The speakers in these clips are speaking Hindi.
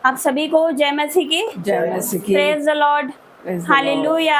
आप सभी को जय मसीह की। Praise the Lord. हालेलुया।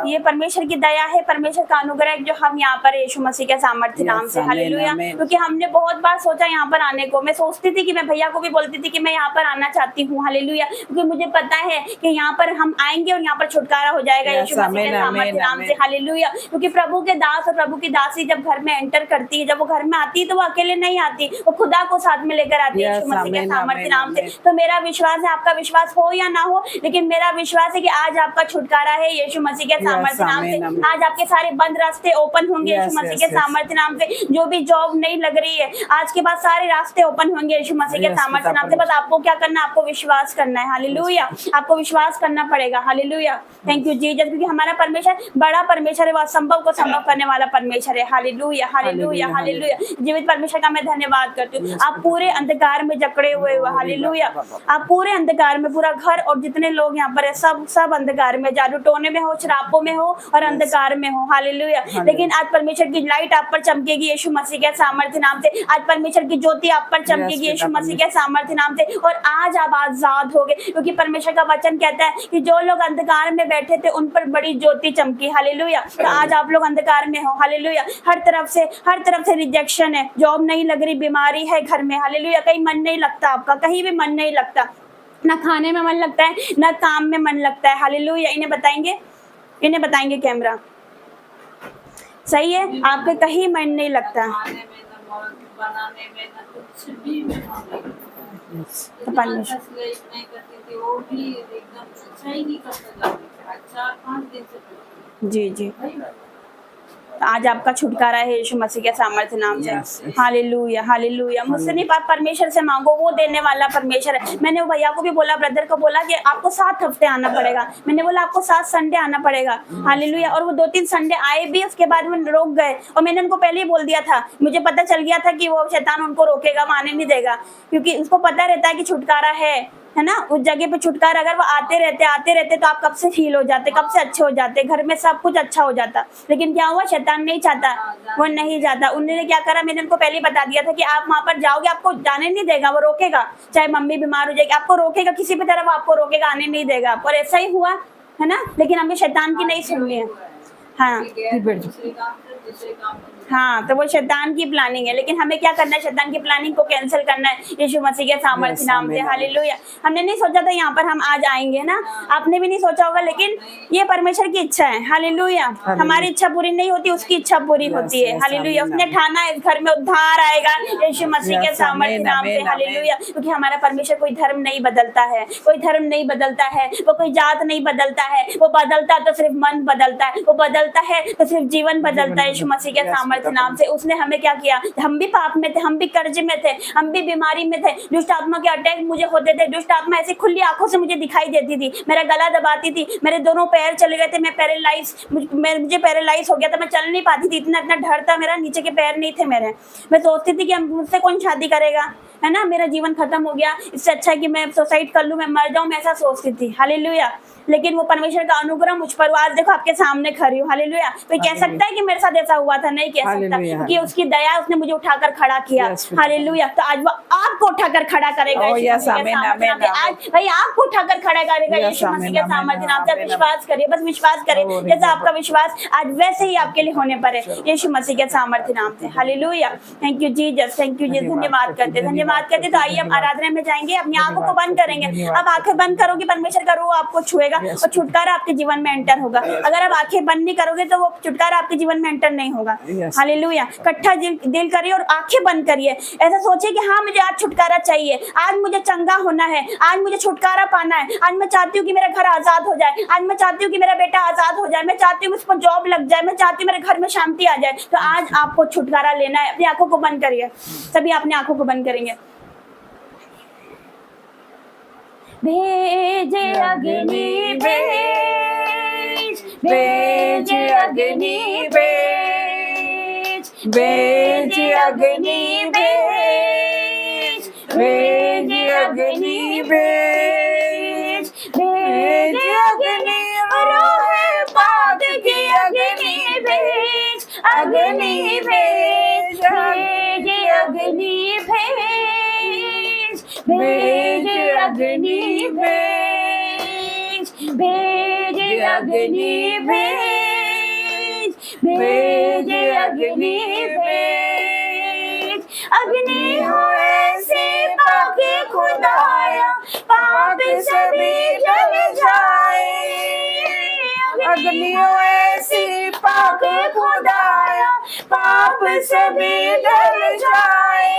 ये परमेश्वर की दया है, परमेश्वर का अनुग्रह है जो हम यहाँ पर यीशु मसीह के सामर्थ्य नाम से। हालेलुया। क्योंकि हमने बहुत बार सोचा यहाँ पर आने को, मैं सोचती थी कि मैं भैया को भी बोलती थी कि मैं यहाँ पर आना चाहती हूँ। हालेलुया। क्योंकि मुझे पता है कि यहाँ पर हम आएंगे और यहाँ पर छुटकारा हो जाएगा यीशु मसीह के सामर्थ्य नाम से। हालेलुया। क्योंकि प्रभु के दास और प्रभु की दासी जब घर में एंटर करती है, जब वो घर में आती है तो वो अकेले नहीं आती, वो खुदा को साथ में लेकर आती है यीशु मसीह के सामर्थ्य नाम से। तो मेरा विश्वास है, आपका विश्वास हो या ना हो, लेकिन मेरा विश्वास है कि आज आपका छुटकारा है यीशु मसीह के सामर्थ्य नाम से। आज आपके सारे बंद रास्ते ओपन होंगे यीशु मसीह के सामर्थ्य नाम से। जो भी जॉब नहीं लग रही है, आज के बाद सारे रास्ते ओपन होंगे यीशु मसीह के सामर्थ्य नाम से। बस आपको क्या करना है, आपको विश्वास करना है। हालेलुया। आपको विश्वास करना पड़ेगा। हालेलुया। Thank you Jesus. क्योंकि हमारा परमेश्वर बड़ा परमेश्वर है, वो असंभव को संभव करने वाला परमेश्वर है। Hallelujah, hallelujah, hallelujah. जीवित परमेश्वर का मैं धन्यवाद करती हूँ। आप पूरे अंधकार में जकड़े हुए हो। हालेलुया। आप पूरे अंधकार में, पूरा घर और जितने लोग यहाँ पर है, सब अंधकार में, जादू टोने में हो, शराबों में हो और अंधकार में हो। हालेलुया। लेकिन आज परमेश्वर की लाइट आप पर चमकेगी यीशु मसीह के सामर्थ्य नाम से। आज परमेश्वर की ज्योति आप पर चमकेगी यीशु मसीह के सामर्थ्य नाम से। और आज आप आजाद हो गए, क्योंकि परमेश्वर का वचन कहता है कि जो लोग अंधकार में बैठे थे उन पर बड़ी ज्योति चमकी। हालेलुया। तो आज आप लोग अंधकार में हो। हालेलुया। हर तरफ से रिजेक्शन है, जॉब नहीं लग रही, बीमारी है घर में। हालेलुया। कहीं मन नहीं लगता आपका, कहीं भी मन नहीं लगता, ना खाने में मन लगता है, ना काम में मन लगता है। हालेलुया। इन्हें बताएंगे कैमरा, सही है, आपके कहीं मन नहीं लगता। जी जी। आज आपका छुटकारा है यीशु मसीह के सामर्थ्य नाम से। Hallelujah, hallelujah. मुझसे नहीं, परमेश्वर से मांगो, वो देने वाला परमेश्वर है। मैंने वो भैया को भी बोला, ब्रदर को बोला कि आपको 7 हफ्ते आना पड़ेगा। मैंने बोला आपको 7 संडे आना पड़ेगा। हालेलुया। और वो 2-3 संडे आए भी, उसके बाद में रोक गए। और मैंने उनको पहले ही बोल दिया था, मुझे पता चल गया था कि वो शैतान उनको रोकेगा, वो आने नहीं देगा, क्योंकि उसको पता रहता है कि छुटकारा है ना। उस जगह पे छुटकारा, अगर वो आते रहते तो आप कब से हील हो जाते, कब से अच्छे हो जाते, घर में सब कुछ अच्छा हो जाता। लेकिन क्या हुआ, शैतान नहीं चाहता, वो नहीं जाता। उन्होंने क्या करा, मैंने उनको पहले ही बता दिया था कि आप वहां पर जाओगे, आपको जाने नहीं देगा, वो रोकेगा। चाहे मम्मी बीमार हो जाएगी, आपको रोकेगा, किसी भी तरह आपको रोकेगा, आने नहीं देगा। और ऐसा ही हुआ है ना। लेकिन हमें शैतान की नहीं सुननी है। हाँ, तो वो शैतान की प्लानिंग है, लेकिन हमें क्या करना है, शैतान की प्लानिंग को कैंसिल करना है यीशु मसीह के सामर्थ्य नाम से। हालेलुया। हमने नहीं सोचा था यहाँ पर हम आज आएंगे ना, आपने भी नहीं सोचा होगा, लेकिन ये परमेश्वर की इच्छा है। हालेलुया। हमारी इच्छा पूरी नहीं होती, उसकी इच्छा पूरी होती है। हालेलुया। उसने ठाना है इस घर में उद्धार आएगा यीशु मसीह के सामर्थ्य नाम से। हालेलुया। क्योंकि हमारा परमेश्वर कोई धर्म नहीं बदलता है, कोई धर्म नहीं बदलता है, वो कोई जात नहीं बदलता है, वो बदलता तो सिर्फ मन बदलता है, वो बदलता है तो सिर्फ जीवन बदलता है यीशु मसीह के सामर्थ्य नाम से। उसने हमें क्या किया, हम भी पाप में थे, हम भी कर्ज में थे, हम भी बीमारी में थे, दुष्ट आत्मा के अटैक मुझे होते थे। दुष्ट आत्मा ऐसी खुली आंखों से मुझे दिखाई देती थी, मेरा गला दबाती थी, मेरे दोनों पैर चले गए थे, मुझे पैरालाइज हो गया था, मैं चल नहीं पाती थी, इतना डर था मेरा, नीचे के पैर नहीं थे मेरे। मैं सोचती थी कि मुझसे कौन शादी करेगा, है ना, मेरा जीवन खत्म हो गया, इससे अच्छा है कि मैं सुसाइड कर लूं, मैं मर जाऊं, मैं ऐसा सोचती थी। हालेलुया। लेकिन वो परमेश्वर का अनुग्रह मुझ पर, आज देखो आपके सामने खड़ी हूँ। हालेलुया। कोई कह सकता है कि मेरे साथ ऐसा हुआ था? नहीं कह सकता, क्योंकि उसकी दया, उसने मुझे उठाकर खड़ा किया। हालेलुया। तो आज वो आपको उठाकर खड़ा करेगा आज भाई, आपको उठाकर खड़ा करेगा यीशु मसीह के सामर्थ्य नाम से। विश्वास करिए, बस विश्वास करिए, जैसा आपका विश्वास आज वैसे ही आपके लिए होने पर है यीशु मसीह के सामर्थ्य नाम से। Hallelujah. Thank you Jesus, thank you Jesus. धन्यवाद करते। तो आइए हम आराधना में जाएंगे, अपनी आंखों को बंद करेंगे। अब आंखें बंद करोगे, परमेश्वर का रूह आपको छुएगा और छुटकारा आपके जीवन में एंटर होगा। अगर आप आंखें बंद नहीं करोगे तो वो छुटकारा आपके जीवन में एंटर नहीं होगा। हालेलुया। इकट्ठा दिल करिए और आंखें बंद करिए। ऐसा सोचिए कि हाँ, मुझे आज छुटकारा चाहिए, आज मुझे चंगा होना है, आज मुझे छुटकारा पाना है, आज मैं चाहती हूँ कि मेरा घर आजाद हो जाए, आज मैं चाहती हूँ कि मेरा बेटा आजाद हो जाए, मैं चाहती हूँ मुझ पर जॉब लग जाए, मैं चाहती हूँ मेरे घर में शांति आ जाए। तो आज आपको छुटकारा लेना है। अपनी आंखों को बंद करिए, सभी अपनी आंखों को बंद करेंगे। भेजे अग्नि भेज, भेजे अग्नि भेज, भेजे अग्नि भेज, भेजे अग्नि भेज, भेजे अग्नि रोहे पाद की अग्नि भेज, अग्नि भेज, भेजे अग्नि भेज, भेज अग्नि भेज, भेज अग्नि भेज, भेज अग्नि भेज। अग्नि हो ऐसे पाके खुदाया, पाप सभी जल जाए। अग्नि हो ऐसी पाके खुदाया, पाप सभी जल जाए।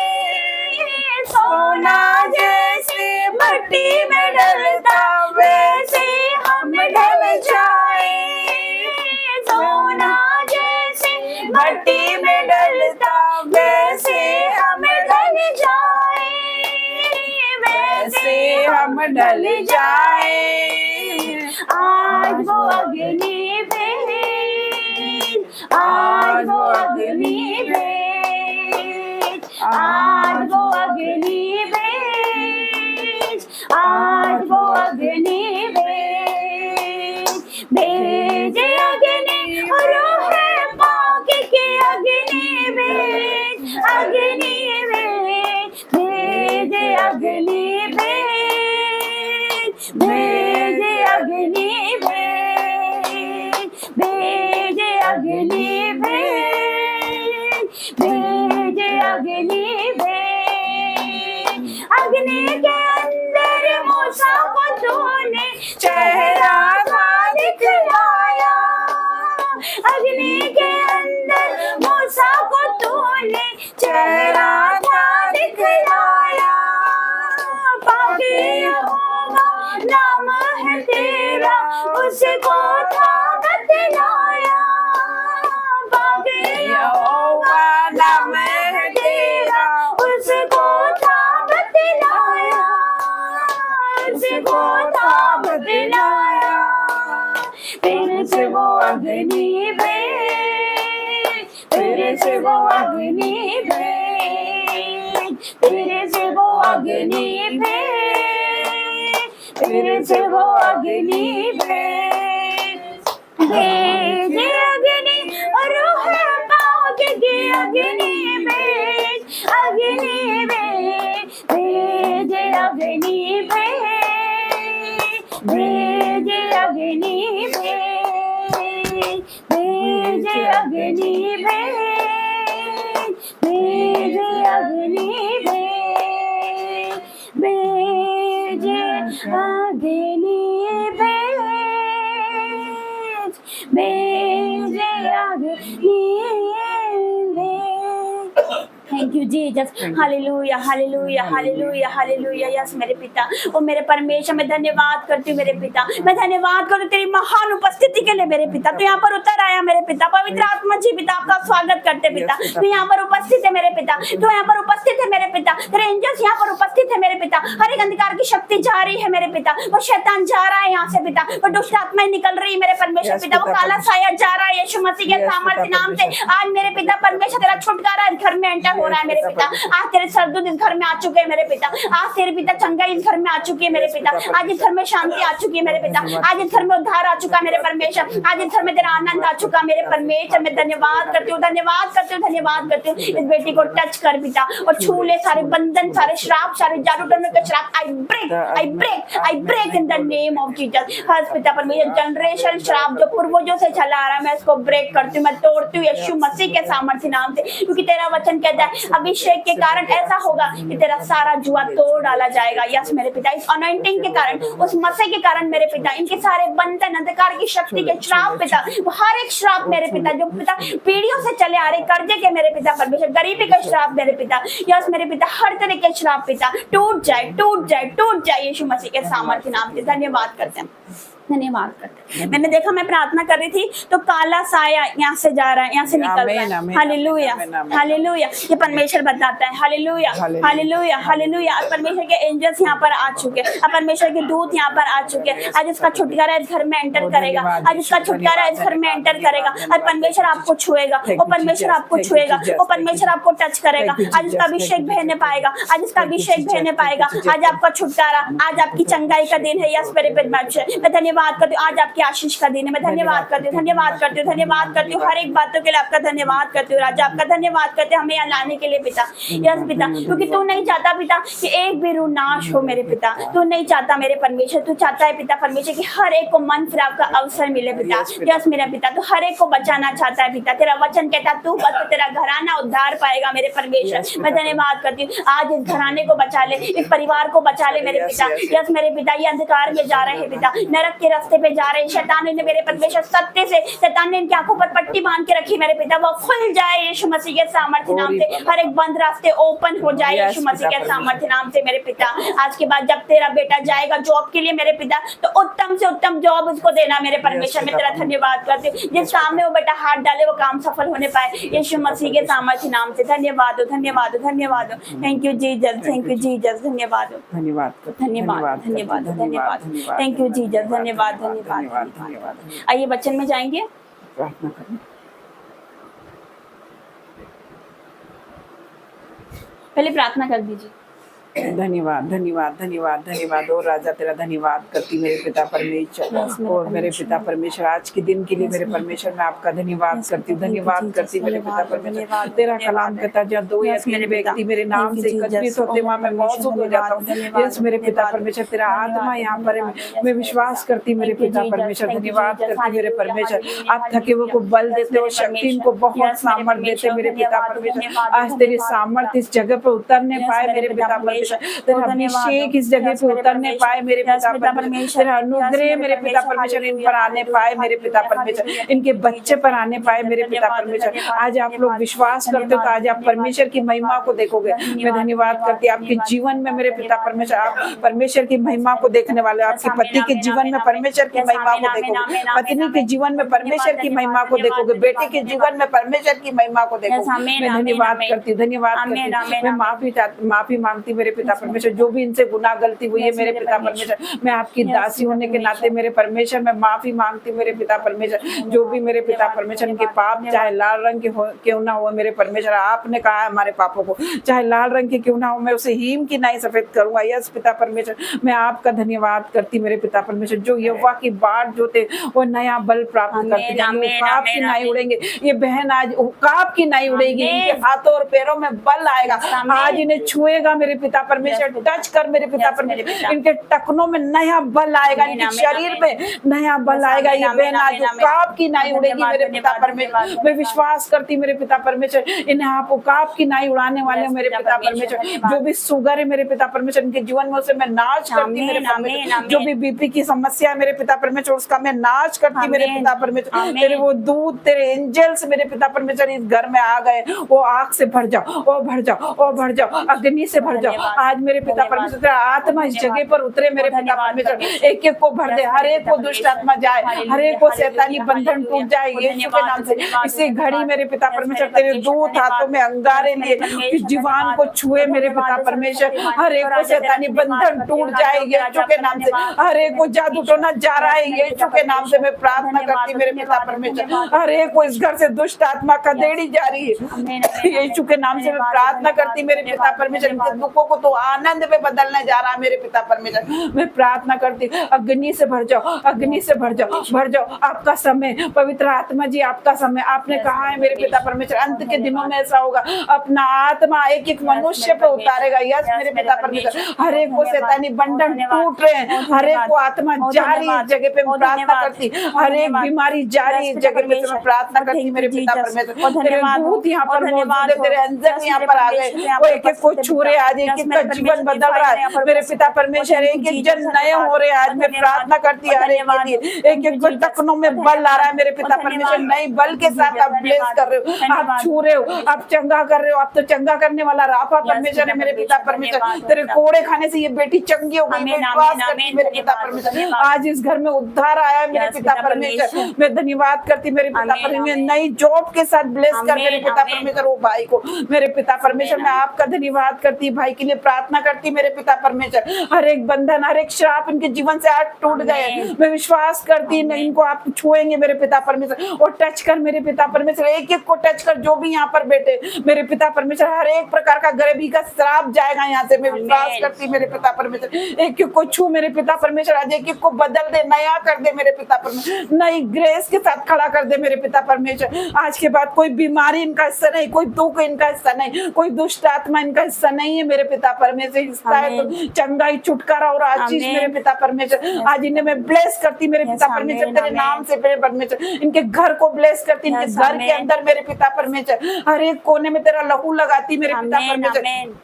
सोना जैसे मट्टी में डलता, वैसे हम ढल जाए। सोना जैसे मट्टी में डलता, वैसे हम ढल जाए, वैसे हम ढल जाए। आज वो अग्नि भेज, आज वो अग्नि भेज, आज वो अग्नि भेज, आज वो अग्नि भेज। भेज अग्नि रूह पाक की अग्नि भेज, अग्नि भेज, भेज अग्नि भेज, भेज अग्नि भेज, भेज अग्नि भेज, भेज अग्नि भेज। अग्नि के अंदर मूसा को तूने चेहरा था दिखलाया, अग्नि के अंदर मूसा को तूने चेहरा था दिखलाया। पाके यहोवा नाम है तेरा, उसको था बतलाया। पाके यहोवा नाम है तेरा, उसको था बतलाया, उसको था बतलाया। फिर से वो अग्नि भेज, फिर से वो अग्नि भेज, फिर से वो अग्नि भेज, फिर से वो अग्नि भेज। भेज अग्नि रूह पाक की अग्नि भेज, अग्नि भेज, भेज अग्नि भेज, भेज अग्नि भेज, भेज अग्नि भेज, भेज अग्नि भेज, भेज अग्नि भेज, भेज अग्नि भेज। थैंक यू जीसस, हालेलुया हालेलुया हालेलुया हालेलुया। यस मेरे पिता, ओ मेरे परमेश्वर, मैं धन्यवाद करती हूँ मेरे पिता, मैं धन्यवाद करती हूँ तेरी महान उपस्थिति के लिए मेरे पिता। तू यहाँ पर उतर आया मेरे पिता, पवित्र आत्मा जी पिता आपका स्वागत करते पिता। तू यहाँ पर उपस्थित है मेरे पिता, तू यहाँ पर उपस्थित है मेरे पिता, तेरे एंजल्स यहाँ पर उपस्थित है मेरे पिता। हर एक अंधकार की शक्ति जा रही है मेरे पिता, वो शैतान जा रहा है यहाँ से पिता, वो दुष्ट आत्माएं निकल रही है मेरे परमेश्वर पिता, वो काला साया जा रहा है यीशु मसीह के सामर्थ्य नाम से। आज मेरे पिता परमेश्वर तेरा छुटकारा इस घर में एंटर हो रहा है मेरे पिता। आज तेरे सरदूत इस घर में आ चुके हैं मेरे पिता, आज तेरे पिता चंगाई इस घर में आ चुकी है मेरे पिता, आज इस घर में शांति आ चुकी है मेरे पिता, आज इस घर में उद्धार आ चुका है मेरे परमेश्वर, आज इस घर में तेरा आनंद आ चुका मेरे परमेश्वर। मैं धन्यवाद करती हूँ, धन्यवाद करती हूँ, धन्यवाद करती हूँ। इस बेटी को टच कर पिता और छू ले सारे बंधन, सारे श्राप, सारे जादू टोने के श्राप। I break, I break, I break in the name of Jesus. हर पिता परमेश्वर जनरेशन श्राप जो पूर्वजों से चला आ रहा है, मैं इसको ब्रेक करती हूँ, मैं तोड़ती हूँ यीशु मसीह के सामर्थ्य नाम से, क्योंकि तेरा वचन कहता है अभिषेक के कारण ऐसा होगा कि तेरा सारा जुआ तोड़ डाला जाएगा। यस मेरे पिता, इस अनॉइंटिंग के कारण, उस मसीह के कारण मेरे पिता, इनके सारे बंधन, अंधकार की शक्ति के श्राप पिता, हर एक श्राप मेरे पिता जो पिता पीढ़ियों से चले आ रहे, कर्जे के मेरे पिता परमेश्वर, गरीबी का श्राप मेरे पिता, यस मेरे पिता, हर तरह के श्राप पिता टूट जाए, टूट जाए, टूट जाए यीशु मसीह के सामर्थ्य नाम से। धन्यवाद करते हैं, धन्यवाद करते हैं। मैंने देखा, मैं प्रार्थना कर रही थी तो काला साया यहाँ से जा रहा है, यहाँ से निकल रहा है। हालेलुया हालेलुया, ये परमेश्वर बताता है। Hallelujah hallelujah hallelujah. परमेश्वर के एंजल्स यहाँ पर आ चुके हैं, अब परमेश्वर के दूत यहाँ पर आ चुके हैं। आज इसका छुटकारा इस घर में एंटर करेगा, आज इसका छुटकारा इस घर में एंटर करेगा। आज परमेश्वर आपको छुएगा, वो परमेश्वर आपको छुएगा, वो परमेश्वर आपको टच करेगा। आज इसका अभिषेक बहने पाएगा, आज इसका अभिषेक बहने पाएगा। आज आपका छुटकारा, आज आपकी चंगाई का दिन है। यस मेरे परमेश्वर, मैं धन्यवाद धन्यवाद करती हूँ। आज आपकी आशीष का दिन है, मैं धन्यवाद करती हूँ, धन्यवाद करती हूँ, धन्यवाद करती हूँ। हर एक बातों के लिए आपका धन्यवाद करती हूँ राजा, आपका धन्यवाद करते हैं हमें यहाँ लाने के लिए पिता। यस पिता, क्योंकि तू नहीं चाहता पिता कि एक भी रूह नाश हो मेरे पिता, तू नहीं चाहता मेरे परमेश्वर, तू चाहता है पिता परमेश्वर कि हर एक को मन फिराव का अवसर मिले पिता। यस मेरा पिता, तू हर एक को बचाना चाहता है पिता। तेरा वचन कहता तू बस तेरा घराना उद्धार पाएगा मेरे परमेश्वर। मैं धन्यवाद करती हूँ, आज इस घराने को बचा ले, इस परिवार को बचा ले मेरे पिता। यस मेरे पिता, ये अंधकार में जा रहे हैं पिता, नरक के रास्ते पे जा रहे हैं, शैतान ने मेरे परमेश्वर सत्य से, शैतान ने इनकी आंखों पर पट्टी बांध के रखी मेरे पिता, वो खुल जाए यीशु मसीह के सामर्थ्य नाम से। हर एक बंद रास्ते ओपन हो जाए यीशु मसीह के सामर्थ्य नाम से मेरे पिता। आज के बाद जब तेरा बेटा जाएगा जॉब के लिए मेरे पिता, तो उत्तम से उत्तम जॉब उसको देना मेरे परमेश्वर। मैं तेरा धन्यवाद करती हूँ, जिस काम में वो बेटा हाथ डाले वो काम सफल होने पाए यीशु मसीह के सामर्थ्य नाम से। धन्यवाद हो, धन्यवाद हो, धन्यवाद हो। Thank you Jesus, thank you Jesus, धन्यवाद हो, धन्यवाद, धन्यवाद, धन्यवाद, धन्यवाद, थैंक यू जीसस, धन्यवाद, धन्यवाद, धन्यवाद। आइए वचन में जाएंगे, प्रार्थना करें। पहले प्रार्थना कर दीजिए। धन्यवाद, धन्यवाद, धन्यवाद, धन्यवाद। और राजा तेरा धन्यवाद करती मेरे पिता परमेश्वर, और मेरे पिता परमेश्वर आज के दिन के लिए मेरे परमेश्वर मैं आपका धन्यवाद करती हूँ, धन्यवाद करती मेरे पिता परमेश्वर। तेरा कलाम कहता जहाँ दो या तीन व्यक्ति मेरे नाम से एकत्रित होते वहाँ मैं मौजूद हो जाता हूँ। यस मेरे पिता परमेश्वर, तेरा आत्मा यहाँ पर है, मैं विश्वास करती मेरे पिता परमेश्वर, धन्यवाद करती मेरे परमेश्वर। आप थके हुए को बल देते हो, शक्ति इनको बहुत सामर्थ देते मेरे पिता परमेश्वर। आज तेरी सामर्थ इस जगह पर उतरने पाए मेरे पिता परमेश्वर, तेरा अभिषेक इस जगह पे उतरने पाए मेरे पिता परमेश्वर, तेरा अनुग्रह मेरे पिता परमेश्वर इन पर आने पाए मेरे पिता परमेश्वर, इनके बच्चे पर आने पाए मेरे पिता परमेश्वर। आज आप लोग विश्वास करते हो तो आज आप परमेश्वर की महिमा को देखोगे। मैं धन्यवाद करती आपके जीवन में मेरे पिता परमेश्वर, आप परमेश्वर की महिमा को देखने वाले, आपके पति के जीवन में परमेश्वर की महिमा को देखोगे, पत्नी के जीवन में परमेश्वर की महिमा को देखोगे, बेटे के जीवन में परमेश्वर की महिमा को देखोगे। मैं धन्यवाद करती हूँ, धन्यवाद करती हूँ। मैं माफी मांगती मेरे पिता परमेश्वर, जो भी इनसे गुनाह गलती हुई है मेरे पिता परमेश्वर, मैं आपकी दासी होने के नाते मेरे परमेश्वर मैं माफी मांगती मेरे पिता परमेश्वर। जो भी मेरे पिता परमेश्वर इनके पाप चाहे लाल रंग के क्यों ना हो मेरे परमेश्वर, आपने कहा है हमारे पापों को चाहे लाल रंग के क्यों ना हो मैं उसे हीम की नहीं सफेद करूंगा। यस पिता परमेश्वर, मैं आपका धन्यवाद करती मेरे पिता परमेश्वर। जो यहोवा की बाट जो थे वो नया बल प्राप्त करते जाएंगे, उकाब की नहीं उड़ेंगे। ये बहन आज उकाब की नहीं उड़ेगी, इनके हाथों और पैरों में बल आएगा। आज इन्हें छुएगा मेरे पिता परमेश्वर, टच कर मेरे पिता परमेश्वर, इनके टखनों में नया बल आएगा, इनके शरीर में नया बल आएगा। ये बहन आज उकाब की नहीं उड़ेगी मेरे पिता परमेश्वर। मैं विश्वास करती मेरे पिता परमेश्वर, इन्हें आप उकाब की नहीं उड़ाने वाले मेरे पिता परमेश्वर। जो भी शुगर है मेरे पिता परमेश्वर इनके जीवन में उसे मैं नाश करती मेरे परमेश्वर। जो भी बीपी की समस्या है मेरे पिता परमेश्वर उसका मैं नाश करती मेरे पिता परमेश्वर। तेरे वो दूध तेरे एंजल्स मेरे पिता परमेश्वर इस घर में आ गए, वो आग से भर जाओ, ओ भर जाओ, ओ भर जाओ, अग्नि से भर जाओ। आज मेरे पिता परमेश्वर तेरा आत्मा इस जगह पर उतरे मेरे पिता परमेश्वर, एक एक को भर दे, हर एक को दुष्ट आत्मा जाए, हर एक को शैतानी बंधन टूट जाए यीशु के नाम से। इसी घड़ी मेरे पिता परमेश्वर तेरे दूत हाथों में अंगारे लिए इस जीवान को छुए मेरे पिता परमेश्वर, हर एक को शैतानी बंधन टूट जाए यीशु के नाम से। हर एक को जादू टोना जा रहा है यीशु के नाम से मैं प्रार्थना करती मेरे पिता परमेश्वर। हर एक को इस घर से दुष्ट आत्मा खदेड़ी जा रही है यीशु के नाम से मैं प्रार्थना करती मेरे पिता परमेश्वर। इनके दुखों को तो आनंद में बदलने जा रहा है मेरे पिता परमेश्वर। मैं प्रार्थना करती अग्नि से भर जाओ, अग्नि से भर जाओ, भर जाओ। आपका समय पवित्र आत्मा जी, आपका समय, आपने कहा है मेरे पिता परमेश्वर अंत के दिनों में ऐसा होगा, अपना आत्मा एक एक मनुष्य पे उतारेगा। यस मेरे पिता परमेश्वर, हर एक को शैतानी बंधन टूट रहे हैं, हर एक को आत्मा जारी इस जगह पे मैं प्रार्थना करती, हर एक बीमारी जारी इस जगह पे मैं प्रार्थना करती मेरे पिता परमेश्वर। तेरे दूत यहाँ पर मौजूद है, तेरे अंजन यहाँ पर आ गए, वो एक एक को छू रहे, आज एक एक का जीवन बदल रहा है मेरे पिता परमेश्वर। एक एक जन नए हो रहे आज मैं प्रार्थना करती हर एक के लिए, एक एक को टखनों में बल आ रहा है मेरे पिता परमेश्वर। नई बल के साथ आप ब्लेस कर रहे हो, आप छू रहे हो, आप चंगा कर रहे हो। आप तो चंगा करने वाला राफा परमेश्वर है मेरे पिता परमेश्वर। तेरे कोड़े खाने से ये बेटी चंगी हो गई, विश्वास करती मेरे पिता परमेश्वर। आज इस घर में उद्धार आया है मेरे पिता परमेश्वर। मैं धन्यवाद करती मेरे पिता परमेश्वर, नई जॉब के साथ ब्लेस कर मेरे पिता परमेश्वर वो भाई को मेरे पिता परमेश्वर। मैं आपका धन्यवाद करती भाई के लिए मैं प्रार्थना करती मेरे पिता परमेश्वर, हर एक बंधन, हर एक श्राप इनके जीवन से आज टूट गए। मैं विश्वास करती इनको आप छुएंगे मेरे पिता परमेश्वर, और टच कर मेरे पिता परमेश्वर, एक एक को टच कर, जो भी यहाँ पर बैठे मेरे पिता परमेश्वर, हर एक प्रकार का गरीबी का श्राप जाएगा यहाँ से। मैं विश्वास करती मेरे पिता परमेश्वर, एक एक को छू मेरे पिता परमेश्वर, आज एक एक को बदल दे, नया कर दे मेरे पिता परमेश्वर, नई ग्रेस के साथ खड़ा कर दे मेरे पिता परमेश्वर। आज के बाद कोई बीमारी इनका हिस्सा नहीं, कोई दुख इनका हिस्सा नहीं, कोई दुष्ट आत्मा इनका हिस्सा नहीं है मेरे पिता परमेश्वर। हिस्सा है तो चंगाई, छुटकारा और आशीष मेरे पिता परमेश्वर। आज इन्हें मैं ब्लेस करती मेरे पिता परमेश्वर, तेरे नाम से मेरे परमेश्वर, इनके घर को ब्लेस करती, इनके घर के अंदर मेरे पिता परमेश्वर, हर एक कोने में तेरा लहू लगाती मेरे पिता परमेश्वर।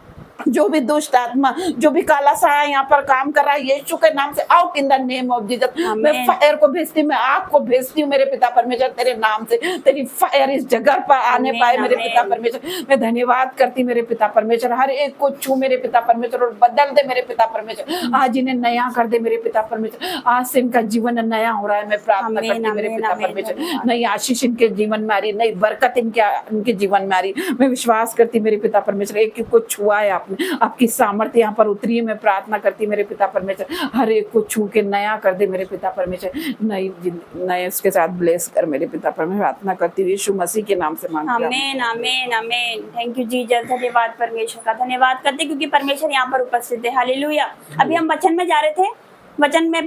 जो भी दुष्ट आत्मा, जो भी काला साया यहाँ पर काम कर रहा है, यीशु के नाम से out in the name of Jesus. मैं फायर को भेजती हूँ, मैं आग को भेजती हूँ मेरे पिता परमेश्वर, तेरे नाम से तेरी फायर इस जगह पर आने पाए मेरे पिता परमेश्वर। मैं धन्यवाद करती मेरे पिता परमेश्वर, हर एक को छू मेरे पिता परमेश्वर और बदल दे मेरे पिता परमेश्वर। आज इन्हें नया कर दे मेरे पिता परमेश्वर, आज से इनका जीवन नया हो रहा है। मैं प्रार्थना करती मेरे पिता परमेश्वर, नई आशीष इनके जीवन में आ रही, नई बरकत इनके जीवन में आ रही। मैं विश्वास करती मेरे पिता परमेश्वर, एक एक को छुआ है आपने, आपकी सामर्थ्य यहाँ पर उतरी है। मैं प्रार्थना करती मेरे पिता परमेश्वर, हर एक को छू के नया कर दे मेरे पिता परमेश्वर, नए उसके साथ ब्लेस कर मेरे पिता परमेश्वर। प्रार्थना करती हूँ यीशु मसीह के नाम से मांगती हूँ, आमीन आमीन आमीन। थैंक यू जीसस, धन्यवाद परमेश्वर का, धन्यवाद करते क्योंकि परमेश्वर यहाँ पर उपस्थित है। हालेलुया। अभी हम वचन में जा रहे थे, वचन में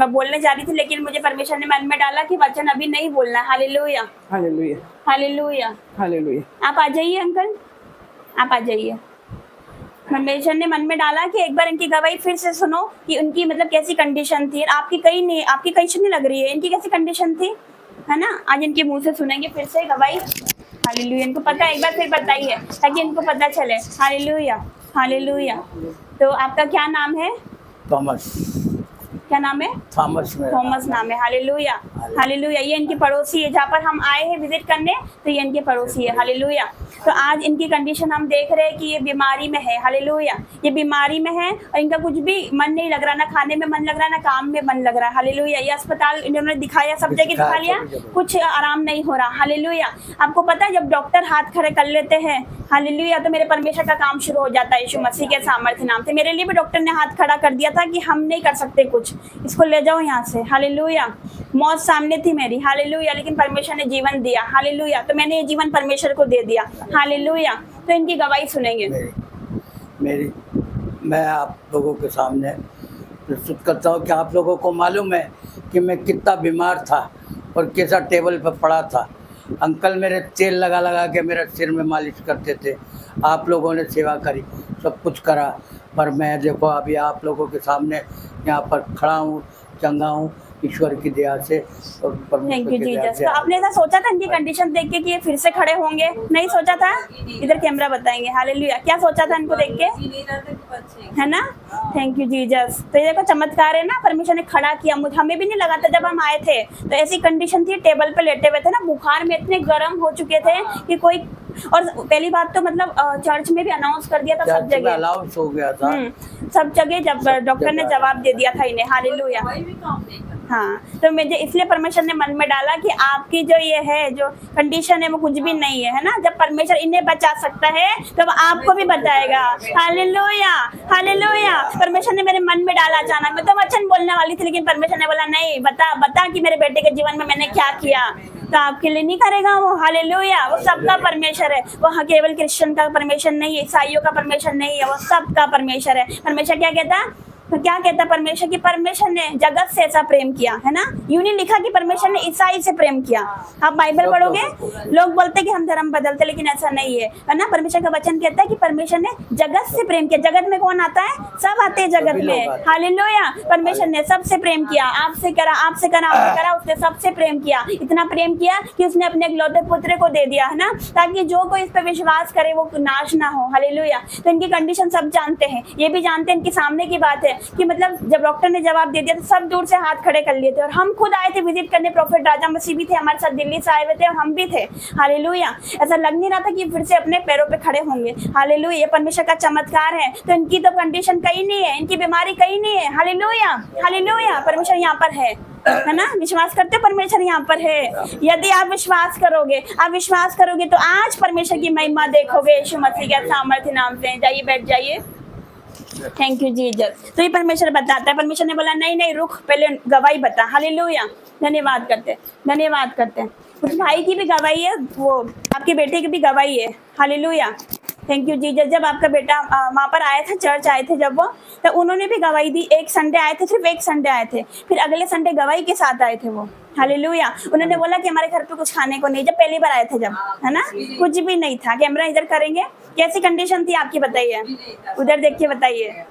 बोलने जा रही थी, लेकिन मुझे परमेश्वर ने मन में डाला कि वचन अभी नहीं बोलना है। Hallelujah hallelujah hallelujah hallelujah. आप आ जाइए अंकल, आप आ जाइए। परमेश्वर ने मन में डाला कि एक बार इनकी गवाही फिर से सुनो कि उनकी मतलब कैसी कंडीशन थी। आपकी कहीं नहीं, आपकी कहीं से नहीं लग रही है, इनकी कैसी कंडीशन थी, है ना। आज इनके मुंह से सुनेंगे फिर से गवाही। हालेलुया। इनको पता है, एक बार फिर बताइए ताकि इनको पता चले। Hallelujah hallelujah. तो आपका क्या नाम है? थॉमस। क्या नाम है? थॉमस नाम है। Hallelujah hallelujah. ये इनकी पड़ोसी है, जहाँ पर हम आए हैं विजिट करने, तो ये इनके पड़ोसी है। हालेलुया। तो आज इनकी कंडीशन हम देख रहे हैं कि ये बीमारी में है। हालेलुया। ये बीमारी में है और इनका कुछ भी मन नहीं लग रहा, ना खाने में मन लग रहा, ना काम में मन लग रहा है। हालेलुया। ये अस्पताल इन्होंने दिखाया, सब जगह दिखा लिया, कुछ आराम नहीं हो रहा। हालेलुया। आपको पता है जब डॉक्टर हाथ खड़े कर लेते हैं, हालेलुया, तो मेरे परमेश्वर का काम शुरू हो जाता है यीशु मसीह के सामर्थ्य नाम से। मेरे लिए भी डॉक्टर ने हाथ खड़ा कर दिया था कि हम नहीं कर सकते कुछ, इसको ले जाओ यहाँ से। हालेलुया। मौत सामने थी मेरी। हालेलुया। लेकिन परमेश्वर ने जीवन दिया। हालेलुया। तो मैंने ये जीवन परमेश्वर को दे दिया। हालेलुया। तो इनकी गवाही सुनेंगे। मैं आप लोगों के सामने प्रस्तुत करता हूँ कि आप लोगों को मालूम है कि मैं कितना बीमार था और कैसा टेबल पर पड़ा था। अंकल मेरे तेल लगा लगा के मेरे सिर में मालिश करते थे। आप लोगों ने सेवा करी, सब कुछ करा, पर मैं देखो अभी आप लोगों के सामने यहाँ पर खड़ा हूँ, चंगा हूँ ईश्वर की दया से। Thank you Jesus. तो आपने ऐसा सोचा था इनकी कंडीशन देख के कि ये फिर से खड़े होंगे? नहीं सोचा था? इधर कैमरा बताएंगे। हालेलुया। क्या सोचा था इनको देख के, है ना? Thank you Jesus. तो ये देखो चमत्कार है ना, परमेश्वर ने खड़ा किया। हमें भी नहीं लगा था जब हम आए थे, तो ऐसी कंडीशन थी, टेबल पे लेटे हुए थे ना, बुखार में इतने गर्म हो चुके थे कि कोई, और पहली बात तो मतलब चर्च में भी अनाउंस कर दिया था, सब जगह अनाउंस हो गया था, सब जगह जब डॉक्टर ने जवाब दे दिया था इन्हें। हालेलुया। हाँ, तो मुझे इसलिए परमेश्वर ने मन में डाला कि आपकी जो ये है, जो कंडीशन है, वो कुछ भी नहीं है, है ना। जब परमेश्वर इन्हें बचा सकता है तो वो आपको भी बचाएगा। Hallelujah hallelujah. परमेश्वर ने मेरे मन में डाला अचानक, मैं तो वचन बोलने वाली थी, लेकिन परमेश्वर ने बोला नहीं, बता कि मेरे बेटे के जीवन में मैंने क्या किया। तो आपके लिए नहीं करेगा वो। हालेलुया। वो सबका परमेश्वर है, वो केवल क्रिश्चियन का परमेश्वर नहीं है, ईसाइयों का परमेश्वर नहीं है, वो सबका परमेश्वर है। परमेश्वर क्या कहता, तो क्या कहता परमेश्वर कि परमेश्वर ने जगत से ऐसा प्रेम किया, है ना। यूं नहीं लिखा कि परमेश्वर ने ईसाई से प्रेम किया। आप बाइबल पढ़ोगे, लोग बोलते कि हम धर्म बदलते, लेकिन ऐसा नहीं है ना। परमेश्वर का वचन कहता है कि परमेश्वर ने जगत से प्रेम किया। जगत में कौन आता है? सब आते हैं जगत में। हालेलुया। परमेश्वर ने सबसे प्रेम किया, आपसे करा, आपसे करा, उसने सबसे प्रेम किया। इतना प्रेम किया कि उसने अपने इकलौते पुत्र को दे दिया, है ना, ताकि जो कोई इस पर विश्वास करे वो नाश ना हो। हालेलुया। तो इनकी कंडीशन सब जानते हैं, ये भी जानते हैं, इनके सामने की बात है कि मतलब जब डॉक्टर ने जवाब दे दिया तो सब दूर से हाथ खड़े कर लिए थे। और हम खुद आए थे विजिट करने, प्रोफेट राजा मसीह भी थे हमारे साथ, दिल्ली से आए हुए थे, और हम भी थे। हालेलुया। ऐसा लग नहीं रहा था कि फिर से अपने पैरों पे खड़े होंगे। हालेलुया। ये परमेश्वर का चमत्कार है। तो इनकी तो कंडीशन कहीं नहीं है, इनकी बीमारी कहीं नहीं है। Hallelujah hallelujah. परमेश्वर यहाँ पर है ना। विश्वास करते हो परमेश्वर यहाँ पर है? यदि आप विश्वास करोगे तो आज परमेश्वर की महिमा देखोगे यीशु मसीह के सामर्थ्य नाम से। जाइए, बैठ जाइए। Jesus. Thank you Jesus. तो ये परमेश्वर बताता है, परमेश्वर ने बोला नहीं नहीं रुक, पहले गवाही बता। हालेलुया, धन्यवाद करते, धन्यवाद करते। उस भाई की भी गवाही है, वो आपके बेटे की भी गवाही है। Hallelujah, thank you Jesus. जब आपका बेटा वहाँ पर आया था, चर्च आए थे जब वो, तो उन्होंने भी गवाही दी। एक संडे आए थे, सिर्फ एक संडे आए थे, फिर अगले संडे गवाही के साथ आए थे वो। हालेलुया, उन्होंने बोला कि हमारे घर पे कुछ खाने को नहीं, जब पहली बार आए थे जब, है ना, कुछ भी नहीं था। कैमरा इधर करेंगे, कैसी कंडीशन थी आपकी बताइए, उधर देख के बताइए।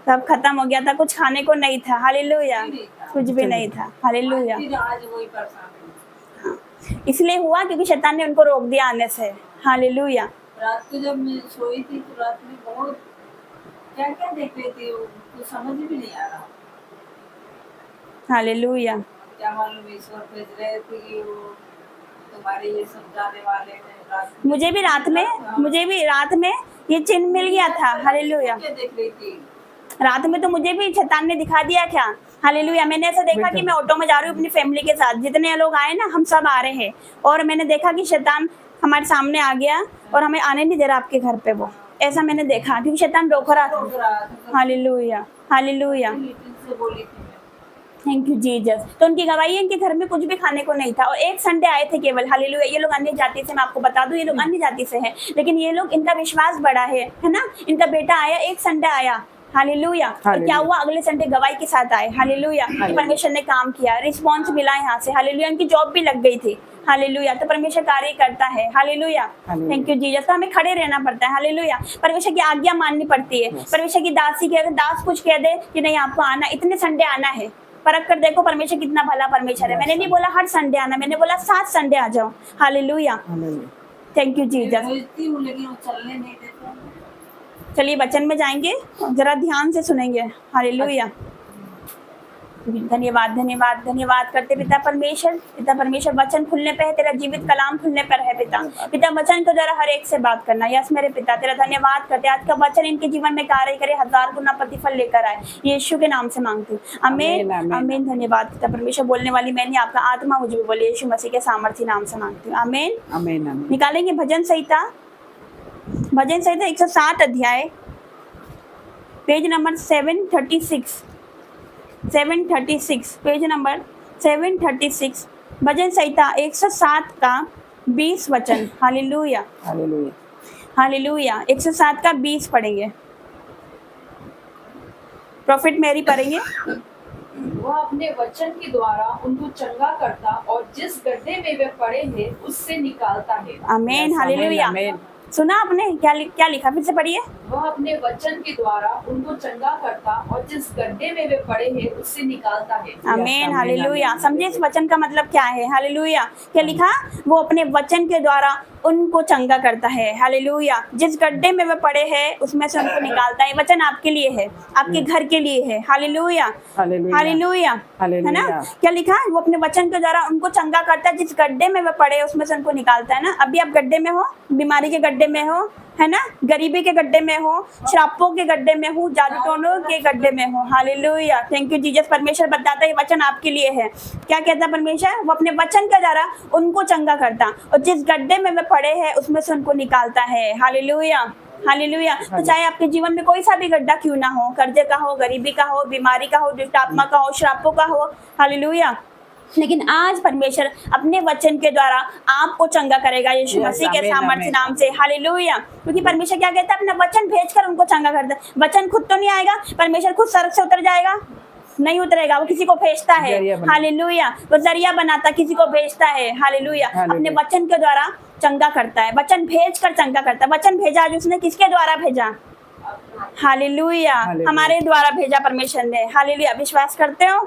सब खत्म हो गया था, कुछ खाने को नहीं था। हालेलुया, कुछ भी नहीं था। हालेलुया, इसलिए हुआ क्योंकि शैतान ने उनको रोक दिया आने से। हालेलुया, रात को जब मैं सोई थी तो रात में बहुत क्या क्या देख रही थी, वो कुछ समझ भी नहीं आ रहा। हालेलुया, क्या मालूम ईश्वर भेज रहे थे कि वो तुम्हारे ये समझाने वाले हैं। रात में मुझे भी रात में ये चिन्ह मिल गया था। हालेलुया, क्या देख रही थी। रात में तो मुझे भी शैतान ने दिखा दिया क्या। हालेलुया, मैंने ऐसा देखा कि मैं ऑटो में जा रही हूँ अपनी फैमिली के साथ, जितने लोग आए ना हम सब आ रहे हैं, और मैंने देखा कि शैतान हमारे सामने आ गया और हमें आने नहीं दे रहा आपके घर पे। वो ऐसा मैंने देखा क्योंकि शैतान रोक रहा था। हालेलुया, हालेलुया, से बोली थी मैं। Thank you Jesus. तो उनकी गवाही है, इनके घर में कुछ भी खाने को नहीं था और एक संडे आए थे केवल। हालेलुया, ये लोग अन्य जाति से, मैं आपको बता दूं ये लोग अन्य जाति से हैं, लेकिन ये लोग, इनका विश्वास बड़ा है ना। इनका बेटा आया, एक संडे आया। हालेलुया, और क्या हुआ, अगले संडे गवाही के साथ आए। हालेलुया, परमेश्वर ने काम किया, रिस्पॉन्स मिला यहाँ से। हालेलुया, इनकी जॉब भी लग गई थी। हालेलुया, तो परमेश्वर कार्य करता है। Hallelujah, thank you Jesus. तो हमें खड़े रहना पड़ता है। हालेलुया, परमेश्वर की आज्ञा माननी पड़ती है। परमेश्वर की दासी के, अगर दास कुछ कह दे कि नहीं आपको आना, इतने संडे आना है, परख कर देखो परमेश्वर कितना भला परमेश्वर है। मैंने नहीं बोला हर संडे आना, मैंने बोला 7 संडे आ जाओ। Hallelujah, thank you Jesus. भेजती हूँ लेकिन वो चलने नहीं देते। चलिए वचन में जाएंगे, जरा ध्यान से सुनेंगे। हालेलुया, धन्यवाद धन्यवाद धन्यवाद करते पिता परमेश्वर। पिता परमेश्वर, वचन खुलने पे है, तेरा जीवित कलाम खुलने पर है पिता। पिता वचन को जरा हर एक से बात करना। यस मेरे पिता, तेरा धन्यवाद करते, आज का वचन इनके जीवन में कार्य करे, 1000 गुना प्रतिफल लेकर आए, यीशु के नाम से मांगती हूँ, आमीन आमीन। धन्यवाद पिता परमेश्वर, बोलने वाली मैंने, आपका आत्मा मुझे भी बोले, यीशु मसीह के सामर्थ्य नाम से मांगती हूँ, आमीन आमीन। निकालेंगे भजन संहिता, भजन संहिता 107 अध्याय, पेज नंबर 736, 736, पेज नंबर 736, भजन संहिता 107 का 20 वचन। हालेलुया हालेलुया हालेलुया, 107 का 20 पढ़ेंगे। प्रॉफिट मैरी पढ़ेंगे। वह अपने वचन के द्वारा उनको चंगा करता और जिस गड्ढे में वे पड़े हैं उससे निकालता है। आमीन हालेलुया। सुना आपने क्या लिखा, फिर से पढ़िए। वह अपने वचन के द्वारा उनको चंगा करता और जिस गड्ढे में वे पड़े हैं उससे निकालता है। आमीन हालेलुया। समझे इस वचन का मतलब क्या है। हालेलुया, क्या लिखा, वो अपने वचन के द्वारा उनको चंगा करता है। हालेलुया, जिस गड्ढे में वे पड़े हैं उसमें से उनको निकालता है। वचन आपके लिए है, आपके घर के लिए है। हालेलुया हालेलुया, है ना। क्या लिखा, वो अपने वचन के द्वारा उनको चंगा करता है, जिस गड्ढे में वे पड़े उसमें से उनको निकालता है ना। अभी आप गड्ढे में हो, बीमारी के गड्ढे में हो, है ना, गरीबी के गड्ढे में हो, श्रापों के गड्ढे में हो, जादू टोनों के गड्ढे में हो। Hallelujah, thank you Jesus. परमेश्वर बताता है ये वचन आपके लिए है। क्या कहता है परमेश्वर, वो अपने वचन के द्वारा उनको चंगा करता और जिस गड्ढे में वे पड़े हैं उसमें से उनको निकालता है। Hallelujah hallelujah. तो चाहे आपके जीवन में कोई सा भी गड्ढा क्यों ना हो, कर्जे का हो, गरीबी का हो, बीमारी का हो, दुष्ट आत्मा का हो, श्रापों का हो, हालेलुया, लेकिन आज परमेश्वर अपने वचन के द्वारा आपको चंगा करेगा, यीशु मसीह के सामर्थ्य नाम से। हालेलुया, क्योंकि परमेश्वर क्या कहता है, अपना वचन भेजकर उनको चंगा करता है। वचन खुद तो नहीं आएगा, परमेश्वर खुद सड़क से उतर जाएगा, नहीं उतरेगा, वो किसी को भेजता है। हालेलुया, वो जरिया बनाता, किसी को भेजता है। हालेलुया, अपने वचन के द्वारा चंगा करता है, वचन भेजकर चंगा करता है। वचन भेजा आज उसने किसके द्वारा भेजा, हालेलुया, हमारे द्वारा भेजा परमेश्वर ने। हालेलुया, विश्वास करते हो।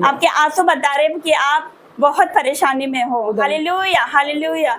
आपके आंसू बता रहे कि आप बहुत परेशानी में हो। Hallelujah hallelujah.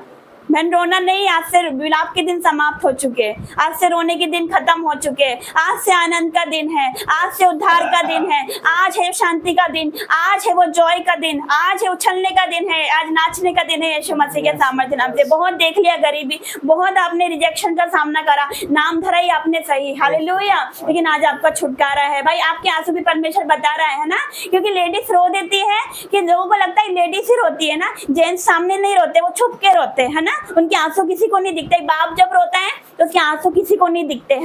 मैं रोना नहीं, आज से विलाप के दिन समाप्त हो चुके, आज से रोने के दिन खत्म हो चुके, आज से आनंद का दिन है, आज से उद्धार का दिन है, आज है शांति का दिन, आज है वो जॉय का दिन, आज है उछलने का दिन है, आज नाचने का दिन है, यीशु मसीह के सामर्थ्य नाम से। बहुत देख लिया गरीबी, बहुत आपने रिजेक्शन का सामना करा, नाम धरा ही आपने सही, हालेलुया, लेकिन आज आपका छुटकारा है। भाई आपके आंसू भी परमेश्वर बता रहा है ना, क्योंकि लेडीज रो देती है कि लोगों को लगता है लेडीज ही रोती है ना, जेंट्स सामने नहीं रोते, वो छुप के रोते हैं ना। उनके आंसू किसी को नहीं दिखते। बाप जब रोता है तो उसके आंसू किसी को नहीं दिखते,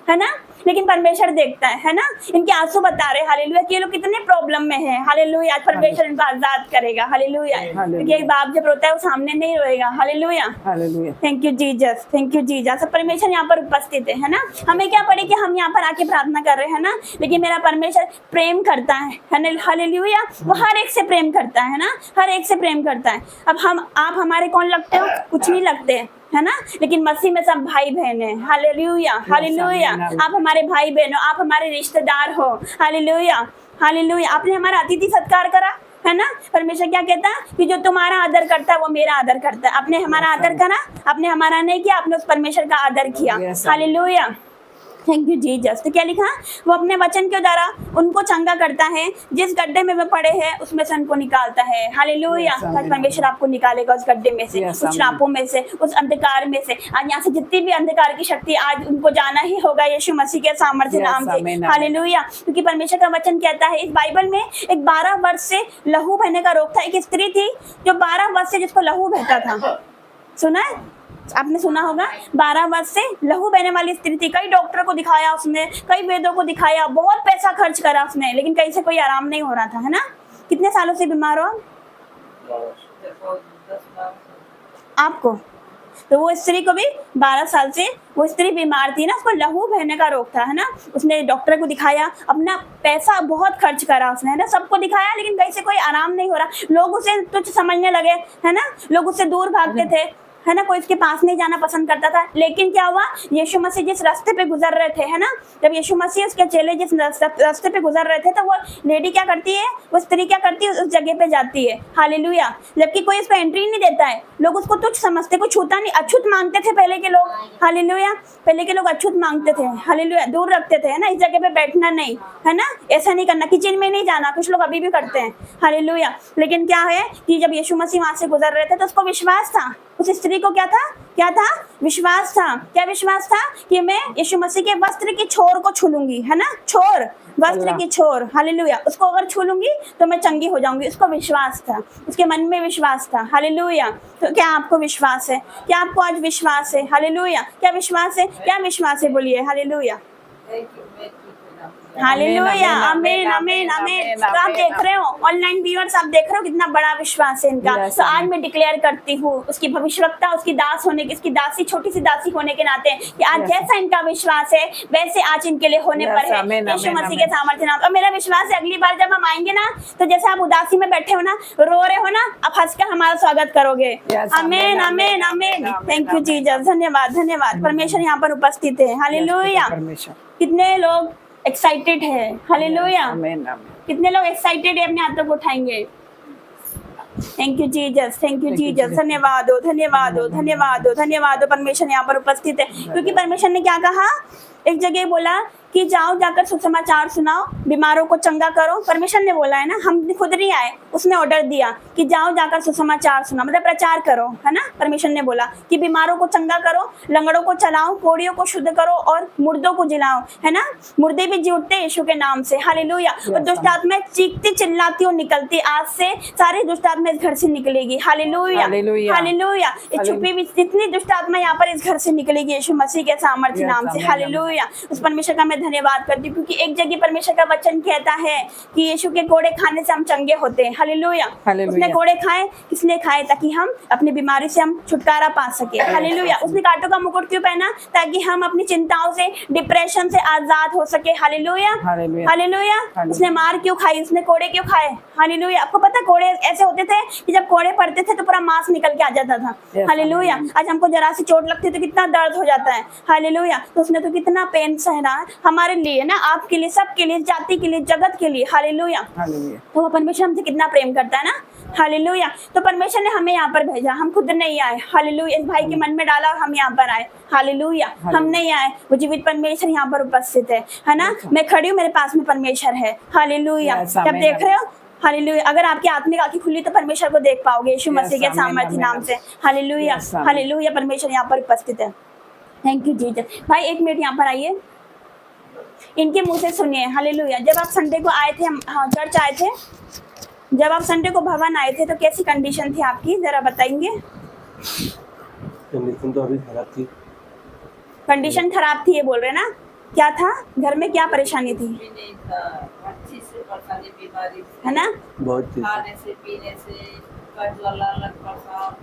है ना, लेकिन परमेश्वर देखता है ना। इनके आंसू बता रहे हालेलुया कि ये लोग कितने प्रॉब्लम में हैं। हालेलुया, आज परमेश्वर इनको आजाद करेगा। हालेलुया, क्योंकि एक बाप जब रोता है वो सामने नहीं रोएगा। हालेलुया, हालेलुया। Thank you Jesus, thank you Jesus. सब परमेश्वर यहाँ पर उपस्थित है ना। हमें क्या पड़े कि हम यहाँ पर आके प्रार्थना कर रहे हैं ना, लेकिन मेरा परमेश्वर प्रेम करता है ना। हालेलुया, वो हर एक से प्रेम करता है ना, हर एक से प्रेम करता है। अब आप हमारे कौन लगते हो? कुछ नहीं लगते, है ना, लेकिन मसीह में सब भाई बहन है। हालेलुया, हालेलुया, आप हमारे भाई बहन हो, आप हमारे रिश्तेदार हो। हालेलुया, हालेलुया, आपने हमारा अतिथि सत्कार करा, है ना। परमेश्वर क्या कहता है कि जो तुम्हारा आदर करता है वो मेरा आदर करता है। आपने हमारा आदर करा, आपने हमारा नहीं किया, आपने उस परमेश्वर का आदर किया। Hallelujah, thank you Jesus. तो क्या लिखा? वो अपने वचन के द्वारा उनको चंगा करता है, जिस गड्ढे में वे पड़े हैं उसमें से उनको निकालता है। हालेलुया, आज परमेश्वर आपको निकालेगा उस गड्ढे में से, उस श्रापों में से, उस अंधकार में से। आज यहाँ से जितनी भी अंधकार की शक्ति, आज उनको जाना ही होगा यीशु मसीह के सामर्थ्य नाम से। हालेलुया, क्योंकि परमेश्वर का वचन कहता है, इस बाइबल में एक 12 वर्ष से लहू बहने का रोग था। एक स्त्री थी जो 12 वर्ष से जिसको लहू बहता था। सुना है? आपने सुना होगा, 12 वर्ष से लहू बहने वाली स्त्री थी। कई डॉक्टर को दिखाया उसने, कई वेदों को दिखाया, बहुत पैसा खर्च करा उसने, लेकिन कहीं से कोई आराम नहीं हो रहा था, है ना। कितने सालों से बीमार हो आपको? तो वो स्त्री को भी 12 साल से वो स्त्री बीमार थी ना, उसको लहू बहने का रोग था, है ना। उसने डॉक्टर को दिखाया, अपना पैसा बहुत खर्च करा उसने, है ना, सबको दिखाया, लेकिन कहीं से कोई आराम नहीं हो रहा। लोग उसे तुच्छ समझने लगे, है ना, लोग उससे दूर भागते थे, है ना, कोई इसके पास नहीं जाना पसंद करता था। लेकिन क्या हुआ, यीशु मसीह जिस रास्ते पे गुजर रहे थे, है ना, जब यीशु मसीह उसके चेले जिस रास्ते पे गुजर रहे थे, तो वो लेडी क्या करती है, वो स्त्री क्या करती है, उस जगह पे जाती है। हालेलुया, जबकि कोई इस पे एंट्री नहीं देता है, लोग उसको तुच्छ समझते, कोई छूता नहीं, अछूत मांगते थे पहले के लोग। हालेलुया, पहले के लोग अछूत मांगते थे। हालेलुया, दूर रखते थे, है ना, इस जगह पे बैठना नहीं, है ना, ऐसा नहीं करना, किचन में नहीं जाना, कुछ लोग अभी भी करते हैं। हालेलुया, लेकिन क्या है कि जब यीशु मसीह वहां से गुजर रहे थे तो उसको विश्वास था, उस स्त्री को क्या था, क्या था, विश्वास था। क्या विश्वास था? कि मैं यीशु मसीह के वस्त्र की छोर को छू लूंगी, है ना, छोर, वस्त्र की छोर। हालेलुया, उसको अगर छू लूंगी तो मैं चंगी हो जाऊंगी। उसको विश्वास था, उसके मन में विश्वास था। हालेलुया, तो क्या आपको विश्वास है? क्या आपको आज विश्वास है? हालेलुया, क्या विश्वास है? क्या विश्वास है? बोलिए हालेलुया, हालेलुया, आमीन, आमीन, आमीन। तो आप देख रहे हो, ऑनलाइन व्यूअर्स, आप देख रहे हो कितना बड़ा विश्वास है इनका। तो आज मैं डिक्लेयर करती हूँ उसकी भविष्यवक्ता, उसकी दास होने की, उसकी दासी, छोटी सी दासी होने के नाते, कि आज जैसा इनका विश्वास है वैसे आज इनके लिए होने पर है यीशु मसीह के सामर्थ्य नाम। और मेरा विश्वास है अगली बार जब हम आएंगे ना, तो जैसे आप उदासी में बैठे हो ना, रो रहे हो ना, आप हंसकर हमारा स्वागत करोगे। आमीन, आमीन, आमीन। थैंक यू जीसस, धन्यवाद, धन्यवाद। परमेश्वर यहाँ पर उपस्थित है। हालेलुया, कितने लोग एक्साइटेड है? हालेलुया, कितने लोग एक्साइटेड है? अपने हाथों को उठाएंगे। Thank you Jesus, thank you Jesus. धन्यवाद हो, धन्यवाद हो, धन्यवाद हो, धन्यवाद हो। परमेश्वर यहाँ पर उपस्थित है, क्योंकि परमेश्वर ने क्या कहा, एक जगह बोला कि जाओ जाकर सुसमाचार सुनाओ, बीमारों को चंगा करो। परमेश्वर ने बोला है ना, हम खुद नहीं आए, उसने ऑर्डर दिया कि जाओ जाकर सुसमाचार सुनाओ, मतलब प्रचार करो, है ना। परमेश्वर ने बोला कि बीमारों को चंगा करो, लंगड़ों को चलाओ, कोढ़ियों को शुद्ध करो और मुर्दों को जिलाओ, है ना। मुर्दे भी जी उठते यीशु के नाम से। हालेलुया, और दुष्ट आत्मा चीखती चिल्लाती और निकलती, आज से सारी दुष्ट आत्मा इस घर से निकलेगी। Hallelujah, hallelujah. छुपी हुई जितनी दुष्ट आत्मा यहाँ पर इस घर से निकलेगी यीशु मसीह के सामर्थ्य नाम से। हालेलुया, उस परमेश्वर का मैं धन्यवाद करती हूँ, क्योंकि एक जगह परमेश्वर का वचन कहता है कि यीशु के कोड़े खाने से हम चंगे होते हैं। हालेलुया, उसने कोड़े खाए, किसने खाए? ताकि हम अपनी बीमारी से हम छुटकारा पा सके। हालेलुया, उसने कांटों का मुकुट क्यों पहना? ताकि हम अपनी चिंताओं से, डिप्रेशन से आजाद हो सके। Hallelujah, hallelujah. उसने मार क्यों खाई? उसने कोड़े क्यों खाए? हालेलुया, आपको पता कोड़े ऐसे होते थे कि जब कोड़े पड़ते थे तो पूरा मांस निकल के आ जाता था। हालेलुया, आज हमको जरा सी चोट लगती है तो कितना दर्द हो जाता है। हालेलुया, तो उसने तो कितना पेन सहना हमारे लिए ना, आपके लिए, सबके लिए, जाति के लिए, जगत के लिए। हालेलुया, तो वो परमेश्वर हमसे कितना प्रेम करता है ना। हालेलुया, तो परमेश्वर ने हमें यहाँ पर भेजा, हम खुद नहीं आए। हालेलुया, इस भाई के मन में डाला और हम यहाँ पर आए। हालेलुया, हम नहीं आए, वो जीवित परमेश्वर यहाँ पर उपस्थित है ना। मैं खड़ी हूँ, मेरे पास में परमेश्वर है। हालेलुया, जब देख रहे हो, हालेलुया, अगर आपकी आत्मिक आंखें खुली तो परमेश्वर को देख पाओगे यीशु मसीह के सामर्थ्य नाम से। हालेलुया, हालेलुया, परमेश्वर यहाँ पर उपस्थित है। Thank you Jesus. भाई एक मिनट यहाँ पर आइए, इनके मुंह से सुनिए। हालेलुया, जब आप संडे को आए थे, हम चर्च आए थे, जब आप संडे को भवन आए थे तो कैसी कंडीशन थी आपकी, जरा बताएंगे? कंडीशन तो अभी खराब थी। कंडीशन खराब थी ये बोल रहे ना? क्या था घर में, क्या परेशानी थी, भी नहीं था, हर चीज से परेशानी, बीमारी से, है ना? बहुत चीज खाने से, पीने से, कर्ज वाला अलग परेशान,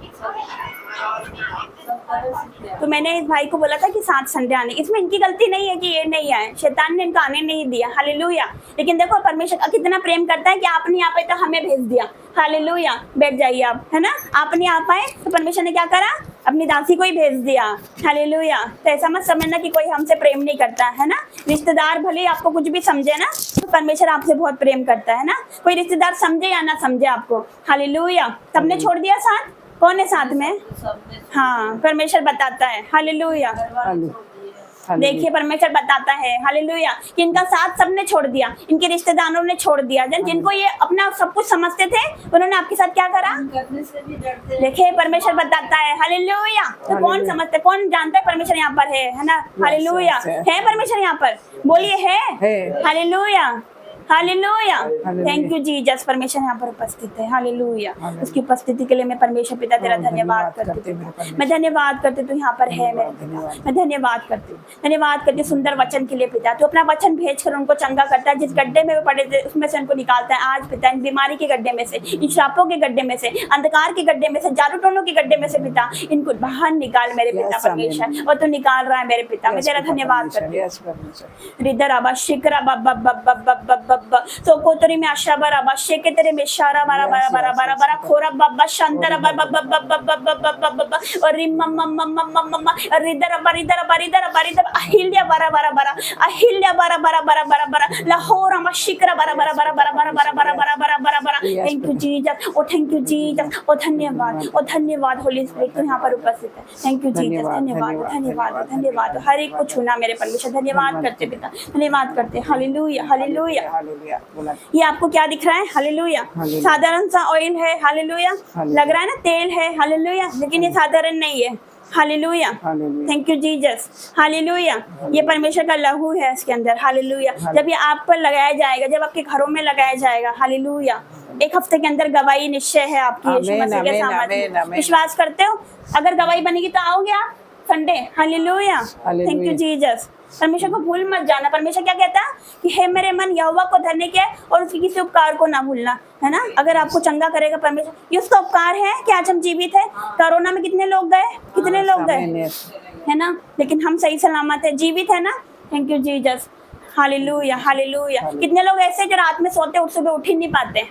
सब तरह से थे। तो मैंने इस भाई को बोला था कि 7 संडे आने, इसमें इनकी गलती नहीं है कि ये नहीं आए, शैतान ने इनको आने नहीं दिया। हालेलुया। लेकिन देखो परमेश्वर कितना प्रेम करता है कि आपने यहाँ पे तो हमें भेज दिया। हालेलुया। बैठ जाइए आप, है ना? आपने यहाँ आए तो परमेश्वर ने क्या करा, अपनी दासी को ही भेज दिया। हालेलुया। तो ऐसा मत समझना कि कोई हमसे प्रेम नहीं करता, है ना? रिश्तेदार भले आपको कुछ भी समझे ना, तो परमेश्वर आपसे बहुत प्रेम करता है ना। कोई रिश्तेदार समझे या ना समझे आपको। हालेलुया। सबने छोड़ दिया साथ, कौन है साथ में? सबने हाँ, परमेश्वर बताता है। हालेलुया। घर वाले छोड़ दिए। देखिए परमेश्वर बताता है, हालेलुया, कि इनका साथ सबने छोड़ दिया, इनके रिश्तेदारों ने छोड़ दिया। जिनको ये अपना सब कुछ समझते थे, उन्होंने आपके साथ क्या करा? करने से भी डरते हैं। देखिए परमेश्वर बताता है। हालेलुया। तो कौन समझता है, कौन जानता है परमेश्वर यहाँ पर है ना? हालेलुया। है परमेश्वर यहाँ पर, बोलिए है। हालेलुया। हालेलुया। Thank you Jesus. परमेश्वर यहाँ पर उपस्थित है। हालेलुया। उसकी उपस्थिति के लिए मैं परमेश्वर पिता तेरा धन्यवाद करती हूँ। मैं धन्यवाद करती हूँ, तू यहाँ पर है मेरे पिता। मैं धन्यवाद करती हूँ, धन्यवाद करती हूँ सुंदर वचन के लिए पिता। तू अपना वचन भेज कर उनको चंगा करता है, जिस गड्ढे में वो पड़े थे उसमें से उनको निकालता है आज पिता। इन बीमारी के गड्ढे में से, इन श्रापों के गड्ढे में से, अंधकार के गड्ढे में से, जादू टोनों के गड्ढे में से पिता, इनको बाहर निकाल मेरे पिता परमेश्वर। और तू निकाल रहा है मेरे पिता। मैं तेरा धन्यवाद करती हूँ। रिदर आबा शिकरा बब्बा तो कोतरी में आशा बरा बा शेके तेरे में शारा बरा बरा बरा बरा बरा खोरा बब्बा शंतर बब्बा और रिम मम मम मम मम मम और रिदर बरिदर अहिल्या बरा बरा बरा अहिल्या बरा बरा बरा बरा बरा लाहौर अमा शिकरा बरा बरा बरा बरा बरा बरा बरा बरा बरा बरा बरा। Thank you Jesus. Oh thank you Jesus. ओ धन्यवाद होली स्पिरिट तू यहाँ पर उपस्थित है। Thank you Jesus. धन्यवाद। हर एक को छूना मेरे परमेश्वर। धन्यवाद करते पिता, धन्यवाद करते। हालेलुया। हालेलुया। हालेलुया। बोला ये आपको क्या दिख रहा है? हालेलुया। साधारण सा ऑयल है। हालेलुया। लग रहा है ना तेल है। हालेलुया। लेकिन ये साधारण नहीं है। Hallelujah. Thank you Jesus. Hallelujah. ये परमेश्वर का लहू है इसके अंदर। हालेलुया। जब ये आप पर लगाया जाएगा, जब आपके घरों में लगाया जाएगा, हालेलुया, 1 हफ्ते के अंदर गवाही निश्चय है आपकी यीशु मसीह के सामने। विश्वास करते हो? अगर गवाही बनेगी तो आओगे आप Sunday. Hallelujah. Thank you Jesus. परमेश्वर को भूल मत जाना। परमेश्वर क्या कहता है कि हे मेरे मन यहोवा को धन्य किया और उसके किसी उपकार को ना भूलना, है ना? अगर आपको चंगा करेगा परमेश्वर, ये उसका उपकार है कि आज हम जीवित है। कोरोना में कितने लोग गए, कितने लोग गए, है ना? लेकिन हम सही सलामत है, जीवित है ना। Thank you Jesus. हालेलुया। हालेलुया। कितने लोग ऐसे जो रात में सोते उठ सुबह उठ ही नहीं पाते।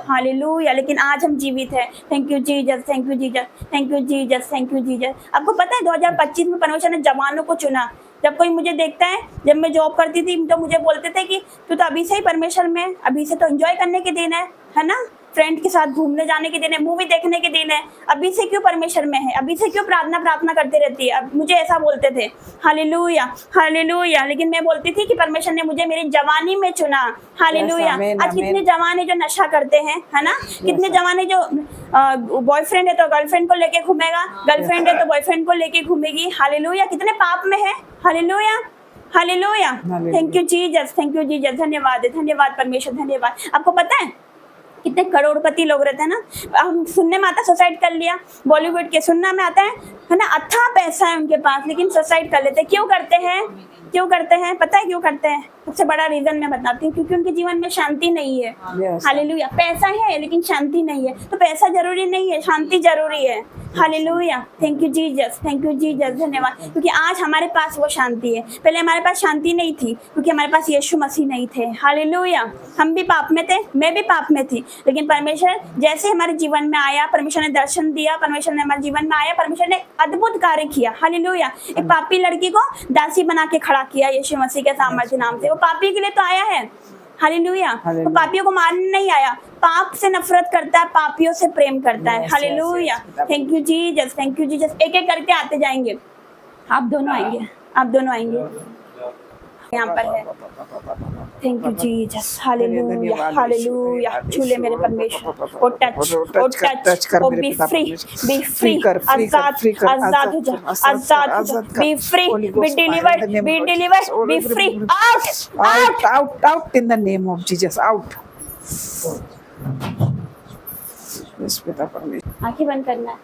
हालेलुया। लेकिन आज हम जीवित है। Thank you Jesus. Thank you Jesus. Thank you Jesus. Thank you Jesus. आपको पता है 2025 में परमेश्वर ने जवानों को चुना। जब कोई मुझे देखता है, जब मैं जॉब करती थी तो मुझे बोलते थे कि तू तो अभी से ही परमेश्वर में, अभी से तो एंजॉय करने के दिन है ना? फ्रेंड के साथ घूमने जाने के दिन है, मूवी देखने के दिन है, अभी से क्यों परमेश्वर में है, अभी से क्यों प्रार्थना करते रहती है। अब मुझे ऐसा बोलते थे। हालेलुया। हालेलुया। लेकिन मैं बोलती थी कि परमेश्वर ने मुझे मेरी जवानी में चुना। हालेलुया। आज कितने जवान है जो नशा करते हैं, है ना? कितने जवान है जो बॉयफ्रेंड है तो गर्लफ्रेंड को लेके घूमेगा, गर्लफ्रेंड है तो बॉयफ्रेंड को लेके घूमेगी। हालेलुया। कितने पाप में है। हालेलुया। हालेलुया। Thank you Jesus. Thank you Jesus. धन्यवाद परमेश्वर। धन्यवाद। आपको पता है कितने करोड़पति लोग रहते हैं ना? हम सुनने में आता सुसाइड कर लिया, बॉलीवुड के सुनने में आता है ना? अथाह पैसा है उनके पास, लेकिन सुसाइड कर लेते हैं। क्यों करते हैं? क्यों करते हैं? पता है क्यों करते हैं? सबसे बड़ा रीजन मैं बताती हूँ, क्योंकि उनके जीवन में शांति नहीं है। हालेलुया। पैसा है लेकिन शांति नहीं है। तो पैसा जरूरी नहीं है, शांति जरूरी है। Hallelujah. Thank you Jesus. Thank you Jesus. धन्यवाद। क्योंकि आज हमारे पास वो शांति है। पहले हमारे पास शांति नहीं थी क्योंकि हमारे पास यीशु मसीह नहीं थे। हालेलुया। हम भी पाप में थे, मैं भी पाप में थी, लेकिन परमेश्वर जैसे हमारे जीवन में आया, परमेश्वर ने दर्शन दिया, परमेश्वर ने हमारे जीवन में आया, परमेश्वर ने अद्भुत कार्य किया। हालेलुया। एक पापी लड़की को दासी बना के खड़ा किया यीशु मसीह के सामर्थ्य नाम से। वो पापी के लिए तो आया है। हालेलुया। तो पापियों को मारने नहीं आया, पाप से नफरत करता है, पापियों से प्रेम करता है। Hallelujah. Thank you Jesus. Thank you Jesus. एक एक करके आते जाएंगे। आप दोनों आएंगे, आप दोनों आएंगे, यहाँ पर है। Thank you Jesus. हालेलुया। हालेलुया। छूले मेरे परमेश्वर। Oh touch, oh be free, आजाद हो जा, आजाद हो जा, be free, be delivered, be free, out in the name of Jesus, out. आंखें बंद करना है।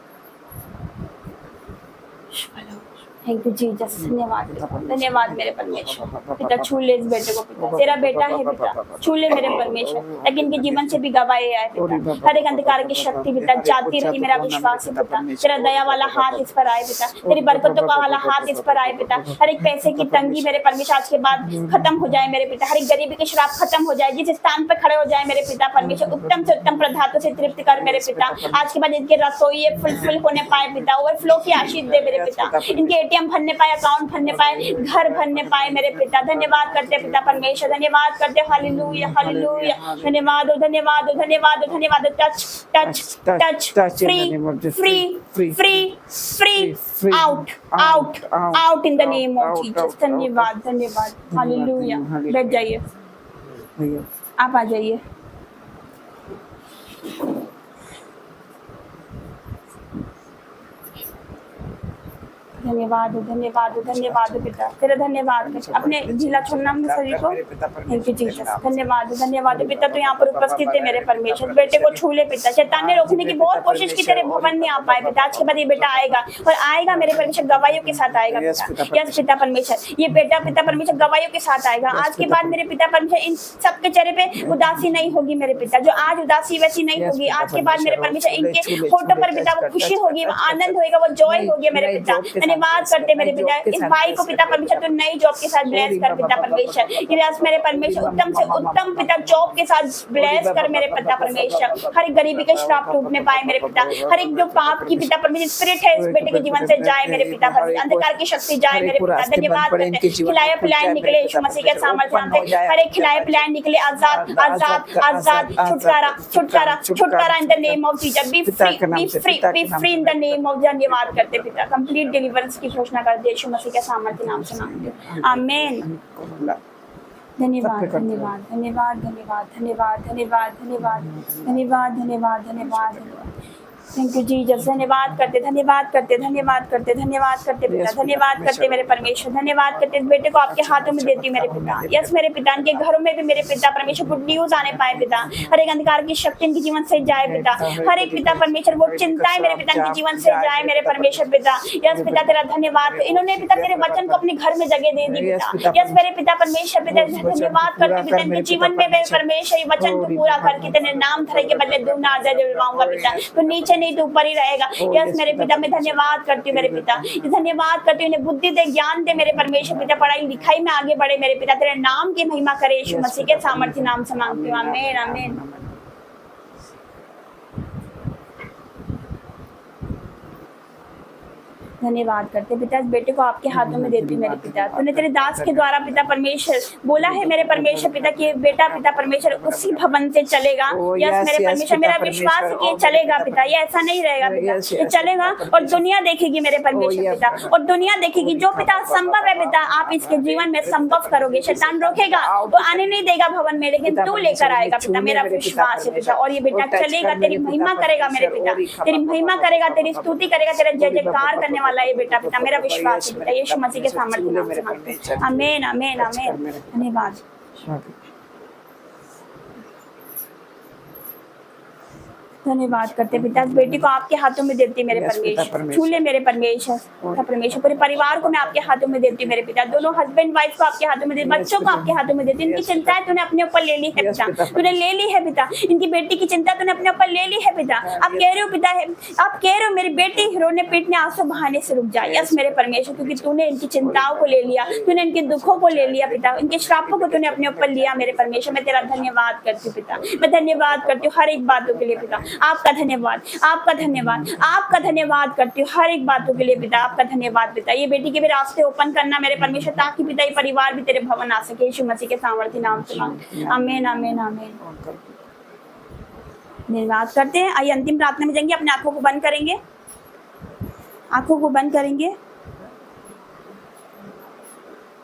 थैंक यू जीसस, धन्यवाद पिता, धन्यवाद मेरे परमेश्वर। पिता छू ले इस बेटे को पिता, तेरा बेटा है पिता, छू ले मेरे परमेश्वर, लेकिन इनके जीवन से भी गवाए आए पिता। हर एक अंधकार की शक्ति पिता जाती रही, मेरा विश्वास है पिता। तेरा दया वाला हाथ इस पर आए पिता, तेरी बरकतों का वाला हाथ इस पर आए पिता। हर एक पैसे की तंगी मेरे परमेश्वर आज के बाद खत्म हो जाए मेरे पिता। हर एक गरीबी की श्राप खत्म हो जाए, जिस स्थान पर खड़े हो जाए मेरे पिता परमेश्वर। उत्तम से उत्तम पदार्थों से तृप्त कर मेरे पिता। आज के बाद इनके रसोई फुलफिल होने पाए पिता, ओवरफ्लो की आशीष दे मेरे पिता। इनके ATM भरने पाए, अकाउंट भरने पाए, घर भरने पाए मेरे पिता। धन्यवाद करते पिता परमेश्वर, धन्यवाद करते। हालेलुया हालेलुया, धन्यवाद धन्यवाद धन्यवाद धन्यवाद। Touch touch touch, free free free free, out out out in the name of Jesus. धन्यवाद धन्यवाद, हालेलुया। बैठ जाइए, आप आ जाइए। धन्यवाद धन्यवाद धन्यवाद पिता, तेरा धन्यवाद। अपने जिला छोड़ना अपने शरीर को। थैंक यू जीसस, धन्यवाद धन्यवाद पिता। तो यहाँ पर उपस्थित है मेरे परमेश्वर, बेटे को छू ले पिता। शैतान ने रोकने की बहुत कोशिश की, तेरे भवन में आ पाए पिता। आज के बाद ये बेटा आएगा और आएगा मेरे परमेश्वर, गवाहियों के साथ आएगा पिता। यस पिता परमेश्वर, ये बेटा पिता परमेश्वर गवाहियों के साथ आएगा। आज के बाद मेरे पिता परमेश्वर इन सबके चेहरे पे उदासी नहीं होगी मेरे पिता। जो आज उदासी वैसी नहीं होगी आज के बाद मेरे परमेश्वर। इनके होठों पर पिता वो खुशी होगी, वो आनंद होगा, वो जॉय होगी मेरे पिता। धन्यवाद करते मेरे पिता। इस भाई को पिता परमेश्वर तो नई जॉब के साथ ब्लेस कर पिता परमेश्वर। ये आज मेरे परमेश्वर उत्तम से उत्तम पिता जॉब के साथ ब्लेस कर मेरे पिता परमेश्वर। हर एक गरीबी के श्राप टूटने पाए मेरे पिता। हर एक जो पाप की पिता परमेश्वर स्पिरिट है इस बेटे के जीवन से जाए मेरे पिता परमेश्वर। अंधकार की शक्ति जाए मेरे पिता। धन्यवाद करते। खिलाया पिलाया निकले यीशु मसीह के सामर्थ्य नाम से। हर एक खिलाया पिलाया निकले, आजाद आजाद आजाद, छुटकारा छुटकारा छुटकारा इन the name of Jesus. B free B free B free in the name of. धन्यवाद करते पिता, कंप्लीट डिलीवरेंस की घोषणा कर दे यीशु मसीह के सामर्थ्य नाम से मांगते हैं, आमीन। धन्यवाद धन्यवाद धन्यवाद धन्यवाद धन्यवाद धन्यवाद धन्यवाद धन्यवाद धन्यवाद धन्यवाद। थैंक यू जीसस, धन्यवाद करते धन्यवाद करते धन्यवाद करते धन्यवाद करते पिता। धन्यवाद करते मेरे परमेश्वर, धन्यवाद करते। इस बेटे को आपके हाथों में देती मेरे पिता। यस मेरे पिता, इनके घरों में भी मेरे पिता परमेश्वर गुड न्यूज आने पाए पिता। हर एक अंधकार की शक्ति इनके जीवन से जाए पिता। हर एक पिता परमेश्वर वो चिंताएं मेरे पिता इनके जीवन से जाए मेरे परमेश्वर पिता। यस पिता तेरा धन्यवाद। इन्होंने पिता तेरे वचन को अपने घर में जगह दे दी पिता। यस मेरे पिता परमेश्वर पिता, धन्यवाद करते पिता। इनके जीवन में मेरे परमेश्वर ये वचन को पूरा करके तेरे नाम धरे के बदले दूना आजा दिलवाऊंगा पिता। तो नीचे नहीं तो ऊपर ही रहेगा। यस मेरे पिता, मैं धन्यवाद करती हूँ मेरे पिता, धन्यवाद करती हूँ। इन्हें बुद्धि दे, ज्ञान दे मेरे परमेश्वर पिता। पढ़ाई लिखाई में आगे बढ़े मेरे पिता। तेरे नाम की महिमा करे यीशु मसीह के सामर्थ्य नाम से मांगती हूँ, आमीन आमीन। धन्यवाद करते पिता। इस बेटे को आपके हाथों में देती हूँ मेरे पिता। तूने तेरे दास के द्वारा पिता परमेश्वर बोला है मेरे परमेश्वर पिता कि बेटा पिता परमेश्वर उसी भवन से चलेगा। यस मेरे परमेश्वर, मेरा विश्वास है कि चलेगा पिता। ये ऐसा नहीं रहेगा पिता, ये चलेगा और दुनिया देखेगी मेरे परमेश्वर पिता। और दुनिया देखेगी जो पिता संभव है पिता, आप इसके जीवन में संभव करोगे। शैतान रोकेगा, वो आने नहीं देगा भवन में, लेकिन तू लेकर आएगा पिता। मेरा विश्वास है पिता। और ये बेटा चलेगा, तेरी महिमा करेगा मेरे पिता। तेरी महिमा करेगा, तेरी स्तुति करेगा, तेरा जय जयकार करने वाला ये बेटा पिता। मेरा विश्वास है पिता, यीशु मसीह के सामर्थ्य नाम से मांगते हैं, आमीन आमीन आमीन। धन्यवाद। धन्यवाद करते पिता। इस बेटी को आपके हाथों में देती मेरे परमेश्वर। छू ले मेरे परमेश्वर, परमेश्वर। पूरे परिवार को मैं आपके हाथों में देती मेरे पिता। दोनों हस्बैंड वाइफ को आपके हाथों में देती, बच्चों को आपके हाथों में देती। इनकी चिंताएं तूने अपने ऊपर ले ली है पिता, तूने ले ली है पिता। इनकी बेटी की चिंता तूने अपने ऊपर ले ली है पिता। आप कह रहे हो पिता, आप कह रहे हो मेरी बेटी रोने पीटने आंसू बहाने से रुक जाए। यस मेरे परमेश्वर, क्योंकि तूने इनकी चिंताओं को ले लिया, तूने इनके दुखों को ले लिया पिता। इनके श्रापों को तूने अपने ऊपर लिया मेरे परमेश्वर। मैं तेरा धन्यवाद करती हूँ पिता। मैं धन्यवाद करती हूँ हर एक बातों के लिए पिता। आपका धन्यवाद, आपका धन्यवाद, आपका धन्यवाद करती हूँ हर एक बातों के लिए पिता। आपका धन्यवाद पिता। ये बेटी के भी रास्ते ओपन करना मेरे परमेश्वर, ताकि पिता ये परिवार भी तेरे भवन आ सके। यीशु मसीह के सामर्थ्य नाम से मांगते हैं, आमीन आमीन आमीन। धन्यवाद करते हैं। आइए अंतिम प्रार्थना में जाएंगे। अपने आंखों को बंद करेंगे, आंखों को बंद करेंगे।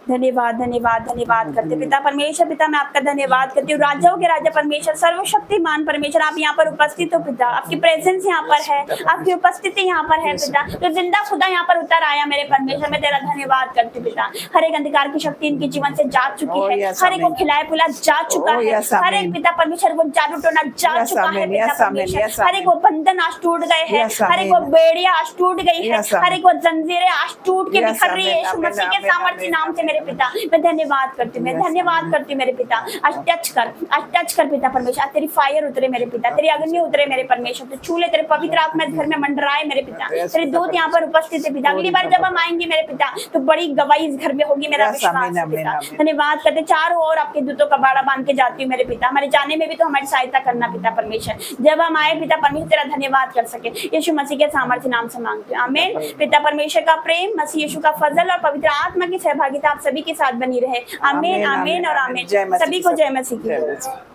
धन्यवाद धन्यवाद धन्यवाद करते पिता परमेश्वर। पिता मैं आपका धन्यवाद करती हूँ, राजाओं के राजा परमेश्वर, सर्वशक्तिमान परमेश्वर, आप यहाँ पर उपस्थित हो पिता, आपकी प्रेजेंस यहाँ पर है, आपकी उपस्थिति यहाँ पर है पिता। तो जिंदा खुदा यहाँ पर उतर आया मेरे परमेश्वर, मैं तेरा धन्यवाद करती हूँ पिता। हर एक अंधकार की शक्ति इनके जीवन से जा चुकी है, हर एक को खिलाया पिलाया जा चुका है, हर एक पिता परमेश्वर को जादू टोना जा चुका है पिता परमेश्वर। हर एक को बंधन आज टूट गए हैं, हर एक को बेड़िया आज टूट गई है, हर एक को जंजीरें आज टूट के बिखर रही है यीशु मसीह के सामर्थ्य नाम से मेरे पिता। मैं धन्यवाद करती हूँ, मैं धन्यवाद करती हूँ मेरे पिता। आज टच कर पिता परमेश्वर, आज तेरी फायर उतरे मेरे पिता, तेरी अग्नि उतरे मेरे परमेश्वर, तो छू ले, तेरे पवित्र आत्मा घर में मंडराए मेरे पिता। तेरे दूत यहाँ पर उपस्थित है पिता, अगली बार जब हम आएंगे मेरे पिता तो बड़ी गवाही इस घर में होगी, मेरा विश्वास है पिता। धन्यवाद करते, चारों ओर आपके दूतों का बाड़ा बांध के जाती हूँ मेरे पिता। हमारे जाने में भी तो हमारी सहायता करना पिता परमेश्वर, जब हम आए पिता परमेश्वर तेरा धन्यवाद कर सके, यीशु मसीह के सामर्थ्य नाम से मांगते हैं, आमीन। पिता परमेश्वर का प्रेम, मसीह यीशु का फजल और पवित्र आत्मा की सहभागिता आप सभी के साथ बनी रहे, आमीन आमीन और आमीन। सभी को जय मसीह की।